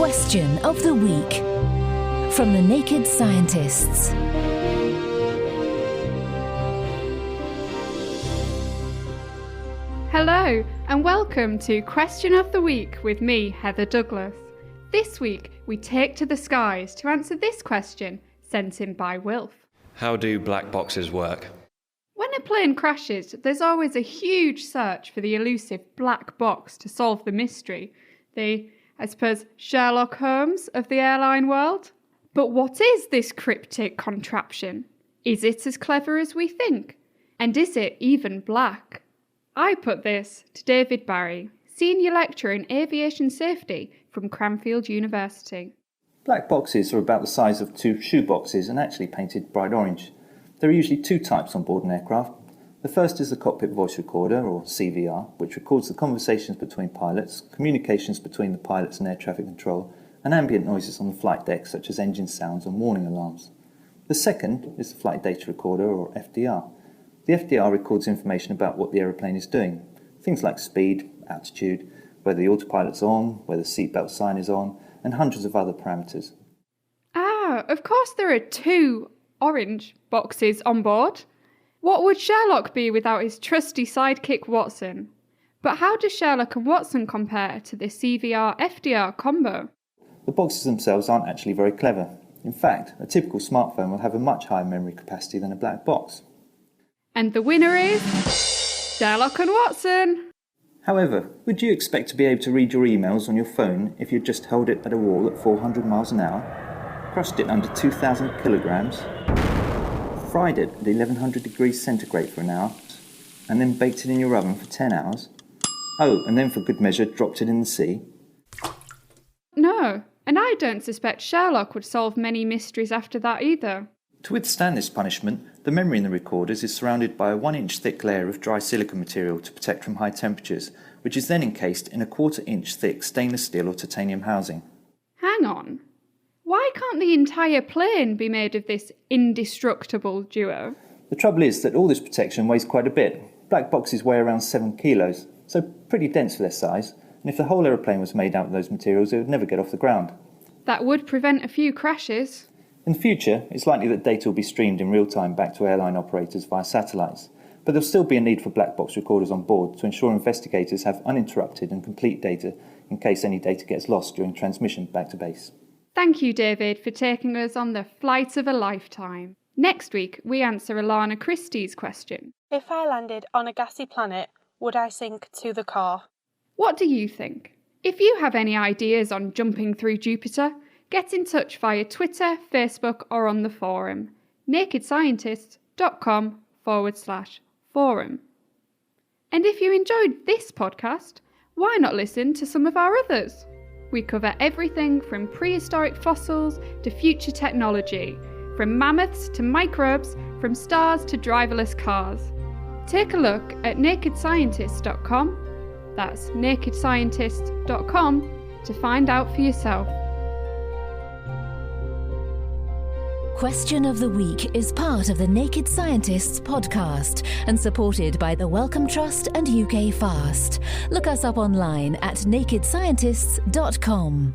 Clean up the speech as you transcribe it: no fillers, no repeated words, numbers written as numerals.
Question of the Week from the Naked Scientists. Hello and welcome to Question of the Week with me, Heather Douglas. This week we take to the skies to answer this question sent in by Wilf. How do black boxes work? When a plane crashes, there's always a huge search for the elusive black box to solve the mystery. The, I suppose, Sherlock Holmes of the airline world. But what is this cryptic contraption? Is it as clever as we think? And is it even black? I put this to David Barry, Senior Lecturer in Aviation Safety from Cranfield University. Black boxes are about the size of two shoe boxes and actually painted bright orange. There are usually two types on board an aircraft. The first is the cockpit voice recorder, or CVR, which records the conversations between pilots, communications between the pilots and air traffic control, and ambient noises on the flight deck such as engine sounds and warning alarms. The second is the flight data recorder, or FDR. The FDR records information about what the aeroplane is doing, things like speed, altitude, whether the autopilot's on, whether the seatbelt sign is on, and hundreds of other parameters. Ah, of course there are two orange boxes on board. What would Sherlock be without his trusty sidekick Watson? But how do Sherlock and Watson compare to the CVR-FDR combo? The boxes themselves aren't actually very clever. In fact, a typical smartphone will have a much higher memory capacity than a black box. And the winner is Sherlock and Watson. However, would you expect to be able to read your emails on your phone if you just held it at a wall at 400 miles an hour, crushed it under 2,000 kilograms, fried it at 1100 degrees centigrade for an hour, and then baked it in your oven for 10 hours? Oh, and then for good measure dropped it in the sea? No, and I don't suspect Sherlock would solve many mysteries after that either. To withstand this punishment, the memory in the recorders is surrounded by a 1-inch thick layer of dry silicon material to protect from high temperatures, which is then encased in a 1/4-inch thick stainless steel or titanium housing. Hang on. Why can't the entire plane be made of this indestructible duo? The trouble is that all this protection weighs quite a bit. Black boxes weigh around 7 kilos, so pretty dense for their size, and if the whole aeroplane was made out of those materials, it would never get off the ground. That would prevent a few crashes. In the future, it's likely that data will be streamed in real time back to airline operators via satellites, but there'll still be a need for black box recorders on board to ensure investigators have uninterrupted and complete data in case any data gets lost during transmission back to base. Thank you, David, for taking us on the flight of a lifetime. Next week, we answer Alana Christie's question. If I landed on a gassy planet, would I sink to the core? What do you think? If you have any ideas on jumping through Jupiter, get in touch via Twitter, Facebook, or on the forum, nakedscientist.com/forum. And if you enjoyed this podcast, why not listen to some of our others? We cover everything from prehistoric fossils to future technology, from mammoths to microbes, from stars to driverless cars. Take a look at nakedscientist.com, that's nakedscientist.com, to find out for yourself. Question of the Week is part of the Naked Scientists podcast and supported by the Wellcome Trust and UK Fast. Look us up online at nakedscientists.com.